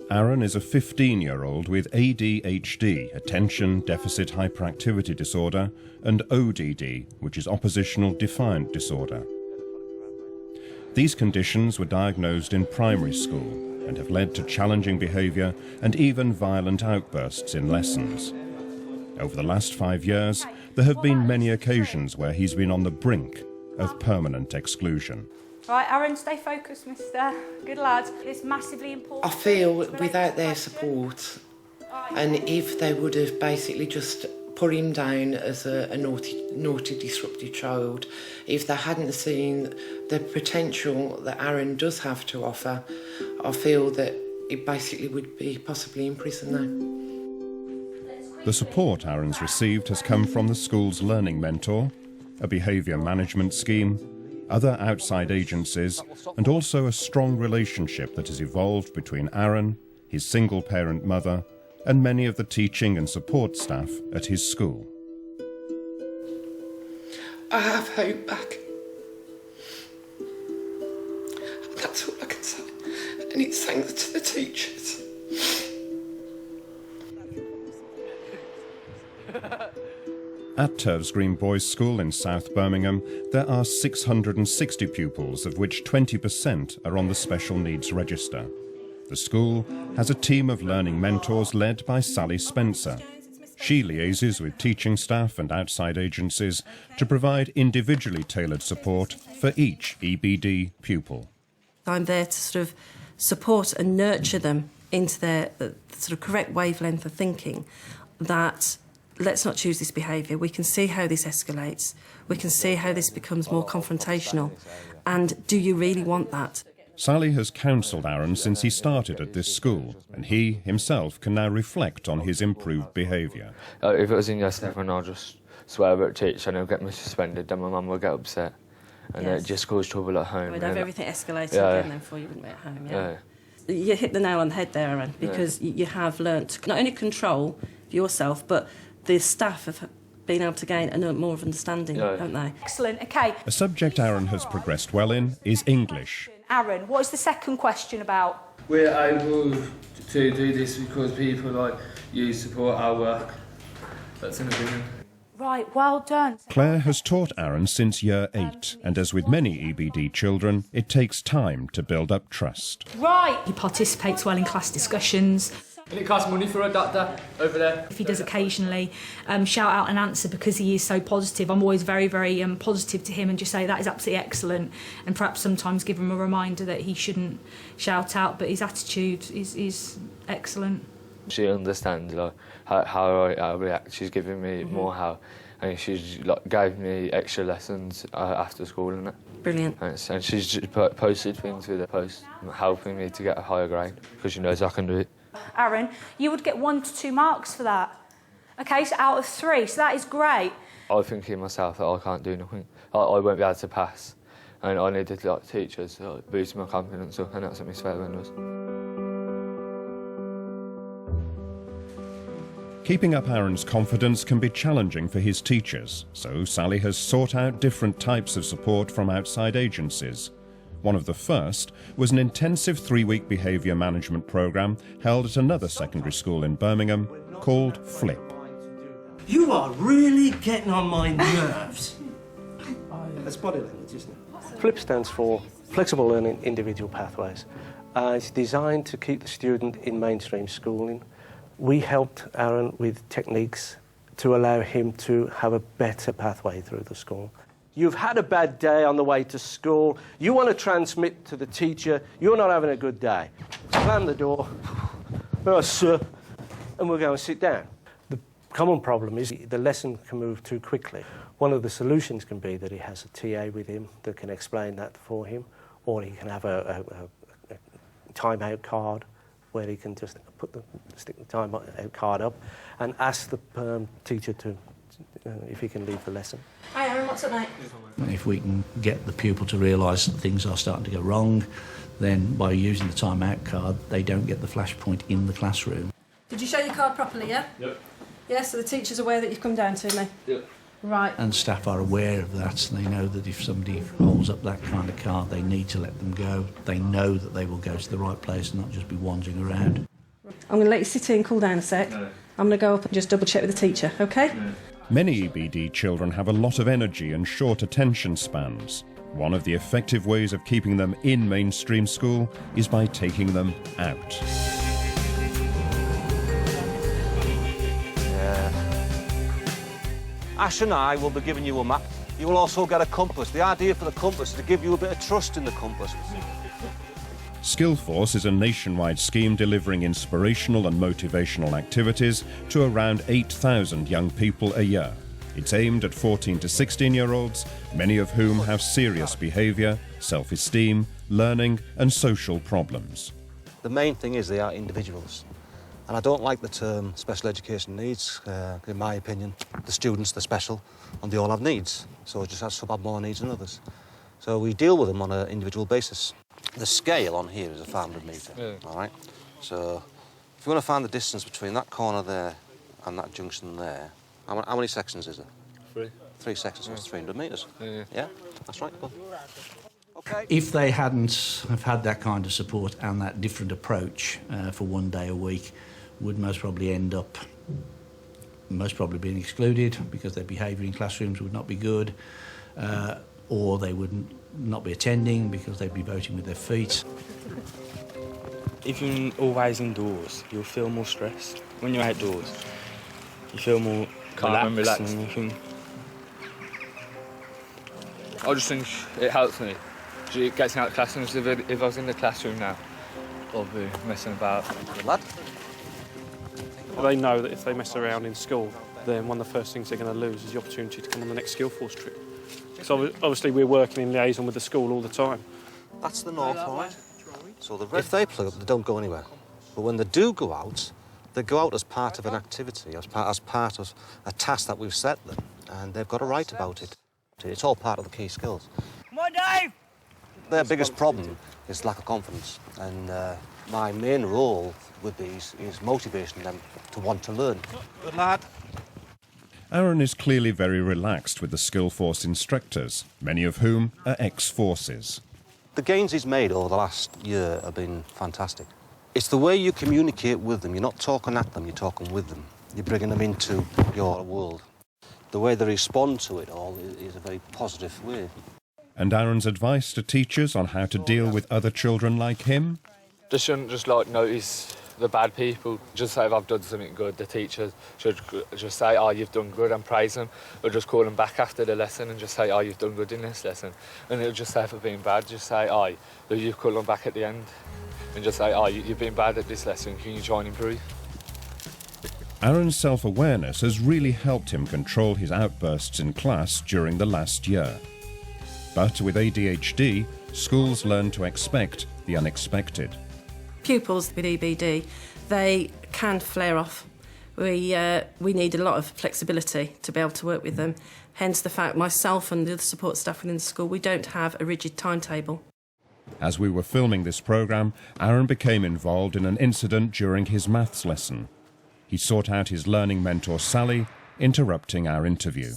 Aaron is a 15-year-old with ADHD, Attention Deficit Hyperactivity Disorder, and ODD, which is Oppositional Defiant Disorder. These conditions were diagnosed in primary school and have led to challenging behaviour and even violent outbursts in lessons. Over the last 5 years, there have been many occasions where he's been on the brink of permanent exclusion. Right, Aaron, stay focused, mister. Good lad. It's massively important. I feel without their support, and if they would have basically just put him down as a naughty, disruptive child, if they hadn't seen the potential that Aaron does have to offer, I feel that it basically would be possibly in prison now. The support Aaron's received has come from the school's learning mentor, a behaviour management scheme, other outside agencies, and also a strong relationship that has evolved between Aaron, his single-parent mother, and many of the teaching and support staff at his school. I have hope back. That's all I can say. And it's thanks to the teachers. At Turves Green Boys School in South Birmingham, there are 660 pupils, of which 20% are on the special needs register. The school has a team of learning mentors led by Sally Spencer. She liaises with teaching staff and outside agencies to provide individually tailored support for each EBD pupil. I'm there to sort of support and nurture them into their sort of correct wavelength of thinking that let's not choose this behaviour. We can see how this escalates. We can see how this becomes more confrontational. And do you really want that? Sally has counselled Aaron since he started at this school, and he himself can now reflect on his improved behaviour. If it was in year 7, I'll just swear at teacher and it'll get me suspended, then my mum will get upset. And it just cause trouble at home. We'd have everything escalated again then before you wouldn't be at home, You hit the nail on the head there, Aaron, because you have learnt to not only control yourself, but the staff have been able to gain more of understanding, haven't they? Excellent, OK. A subject Aaron has progressed well in is English. Aaron, what is the second question about? We're able to do this because people like you support our work. That's an opinion. Right, well done. Claire has taught Aaron since year 8, and as with many EBD children, it takes time to build up trust. Right. He participates well in class discussions. And it costs money for a doctor over there. If he does occasionally shout out an answer because he is so positive, I'm always very, very positive to him and just say that is absolutely excellent, and perhaps sometimes give him a reminder that he shouldn't shout out, but his attitude is excellent. She understands like how I react. She's giving me more help, and she's like gave me extra lessons after school and that. Brilliant. And she's just posted things with the post, helping me to get a higher grade because she knows I can do it. Aaron, you would get 1 to 2 marks for that. OK, so out of 3, so that is great. I think in myself that I can't do nothing. I won't be able to pass, and I needed like teachers to boost my confidence up, and that's what Miss Fairbairn does. Keeping up Aaron's confidence can be challenging for his teachers, so Sally has sought out different types of support from outside agencies. One of the first was an intensive 3-week behaviour management programme held at another secondary school in Birmingham called FLIP. You are really getting on my nerves. That's body language, isn't it? FLIP stands for Flexible Learning Individual Pathways. It's designed to keep the student in mainstream schooling. We helped Aaron with techniques to allow him to have a better pathway through the school. You've had a bad day on the way to school. You want to transmit to the teacher you're not having a good day. Slam the door. Oh, sir. And we'll go and sit down. The common problem is the lesson can move too quickly. One of the solutions can be that he has a TA with him that can explain that for him, or he can have a timeout card where he can just stick the timeout card up and ask the teacher to if he can leave the lesson. Hi Aaron, what's up, mate? If we can get the pupil to realise that things are starting to go wrong, then by using the timeout card, they don't get the flashpoint in the classroom. Did you show your card properly, yeah? Yep. Yeah, so the teacher's aware that you've come down to me? Yep. Right. And staff are aware of that, so they know that if somebody holds up that kind of card, they need to let them go. They know that they will go to the right place and not just be wandering around. I'm going to let you sit here and cool down a sec. No. I'm going to go up and just double check with the teacher, OK? No. Many EBD children have a lot of energy and short attention spans. One of the effective ways of keeping them in mainstream school is by taking them out. Ash and I will be giving you a map. You will also get a compass. The idea for the compass is to give you a bit of trust in the compass. Skillforce is a nationwide scheme delivering inspirational and motivational activities to around 8,000 young people a year. It's aimed at 14 to 16-year-olds, many of whom have serious behaviour, self-esteem, learning and social problems. The main thing is they are individuals. And I don't like the term special education needs. In my opinion, the students, they're special and they all have needs. So just some have more needs than others. So we deal with them on an individual basis. The scale on here is a 500 metre, all right? So if you want to find the distance between that corner there and that junction there, how many sections is there? 3 sections, so it's 300 metres. Yeah, that's right. Go. Okay. If they hadn't have had that kind of support and that different approach for one day a week, would most probably end up being excluded because their behaviour in classrooms would not be good, or they would not be attending because they'd be voting with their feet. If you're always indoors, you'll feel more stressed. When you're outdoors, you feel more relaxed. And you can... I just think it helps me. It gets me out of classrooms. If I was in the classroom now, I'd be messing about. Good lad. They know that if they mess around in school, then one of the first things they're going to lose is the opportunity to come on the next Skillforce trip. So obviously we're working in liaison with the school all the time. That's the north, all right? So if they play up, they don't go anywhere. But when they do go out, they go out as part of an activity, as part of a task that we've set them, and they've got a right about it. It's all part of the key skills. Come on, Dave! Their biggest problem is lack of confidence, and my main role with these is motivating them to want to learn. Good lad. Aaron is clearly very relaxed with the Skillforce instructors, many of whom are ex-forces. The gains he's made over the last year have been fantastic. It's the way you communicate with them. You're not talking at them, you're talking with them. You're bringing them into your world. The way they respond to it all is a very positive way. And Aaron's advice to teachers on how to deal with other children like him? They shouldn't just notice the bad people. Just say if I've done something good, the teacher should just say, oh, you've done good, and praise them. Or just call them back after the lesson and just say, oh, you've done good in this lesson. And it'll just say for being bad, just say, oh, you call them back at the end. And just say, oh, you've been bad at this lesson, can you try and improve? Aaron's self-awareness has really helped him control his outbursts in class during the last year. But with ADHD, schools learn to expect the unexpected. Pupils with EBD, they can flare off. We need a lot of flexibility to be able to work with them. Hence the fact myself and the other support staff within the school, we don't have a rigid timetable. As we were filming this programme, Aaron became involved in an incident during his maths lesson. He sought out his learning mentor, Sally, interrupting our interview.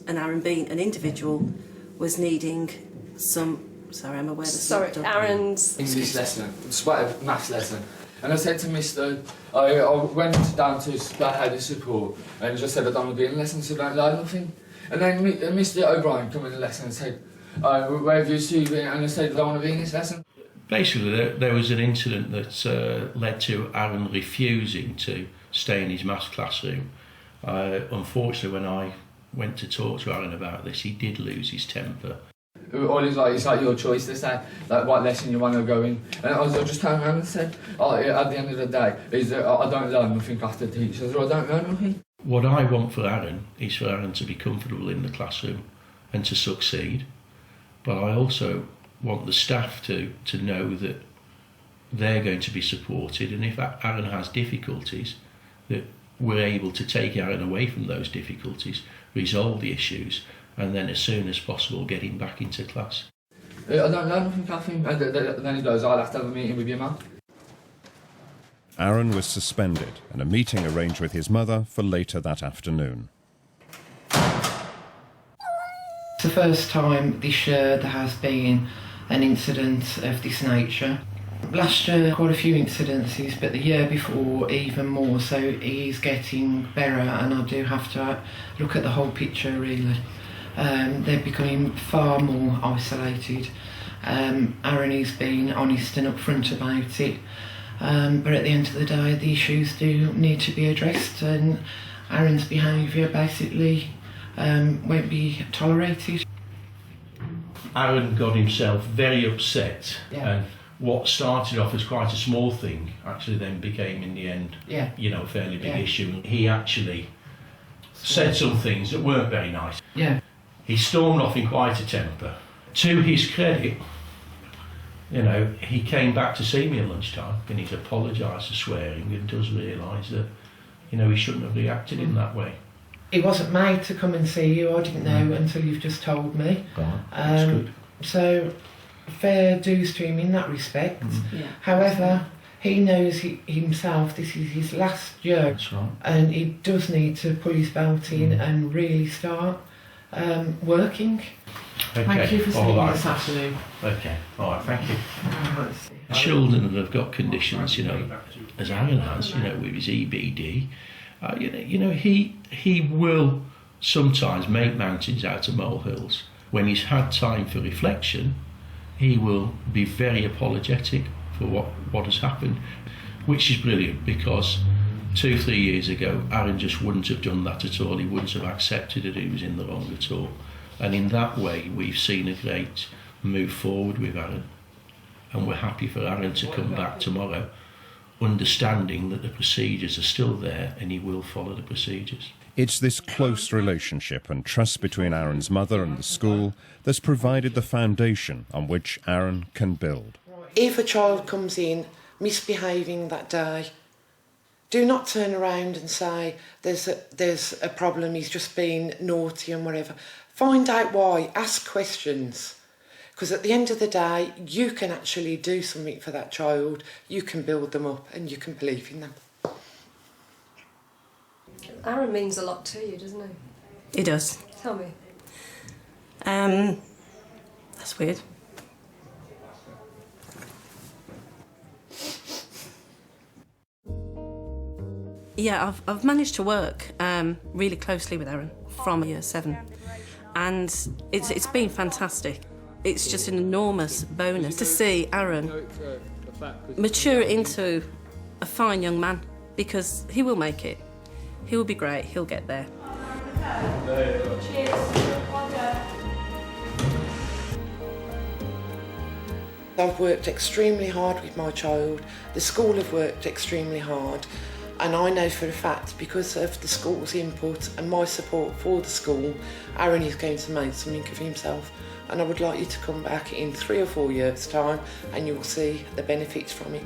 And Aaron, being an individual, was needing some... Sorry, I'm aware that... Sorry, Aaron's... English lesson, a maths lesson. And I said to Mr... I went down to explain how to support, and he just said I don't want to be in the lesson, so I don't learn nothing. And then Mr O'Brien came in the lesson and said, where have you been? And I said, I don't want to be in this lesson. Basically, there was an incident that led to Aaron refusing to stay in his maths classroom. Unfortunately, when I went to talk to Aaron about this, he did lose his temper. All it's like your choice to say like what lesson you want to go in. And I just turned around and said, at the end of the day, I don't learn nothing after teachers, or I don't learn nothing. What I want for Aaron is for Aaron to be comfortable in the classroom and to succeed. But I also want the staff to know that they're going to be supported, and if Aaron has difficulties, that we're able to take Aaron away from those difficulties, resolve the issues, and then as soon as possible get him back into class. I don't know nothing, Catherine. Then he goes, I'll have to have a meeting with your mum. Aaron was suspended and a meeting arranged with his mother for later that afternoon. It's the first time this year there has been an incident of this nature. Last year, quite a few incidences, but the year before, even more. So he's getting better, and I do have to look at the whole picture, really. They're becoming far more isolated. Aaron has been honest and upfront about it. But at the end of the day, the issues do need to be addressed, and Aaron's behaviour basically won't be tolerated. Aaron got himself very upset, and what started off as quite a small thing actually then became, in the end, you know, a fairly big issue. He actually said some things that weren't very nice. He stormed off in quite a temper. To his credit, you know, he came back to see me at lunchtime and he's apologised for swearing and does realise that, you know, he shouldn't have reacted in that way. He wasn't made to come and see you, I didn't know until you've just told me. That's good. So, fair dues to him in that respect. However, he knows himself this is his last year. That's right. And he does need to pull his belt in and really start working. Okay. Thank you for speaking this afternoon. Okay, alright, thank you. Children that have got conditions, you know, as Aaron has, you know, with his EBD, you know, he will sometimes make mountains out of molehills. When he's had time for reflection, he will be very apologetic for what has happened, which is brilliant, because 2-3 years ago, Aaron just wouldn't have done that at all. He wouldn't have accepted that he was in the wrong at all. And in that way, we've seen a great move forward with Aaron. And we're happy for Aaron to come back tomorrow, understanding that the procedures are still there and he will follow the procedures. It's this close relationship and trust between Aaron's mother and the school that's provided the foundation on which Aaron can build. If a child comes in misbehaving that day, do not turn around and say there's a problem, he's just been naughty and whatever. Find out why, ask questions. Because at the end of the day, you can actually do something for that child, you can build them up and you can believe in them. Aaron means a lot to you, doesn't he? He does. Tell me. That's weird. Yeah, I've managed to work really closely with Aaron from year 7, and it's been fantastic. It's just an enormous bonus to see Aaron mature into a fine young man, because he will make it. He will be great, he'll get there. Cheers. I've worked extremely hard with my child, the school have worked extremely hard, and I know for a fact, because of the school's input and my support for the school, Aaron is going to make something of himself. And I would like you to come back in 3 or 4 years' time and you'll see the benefits from it.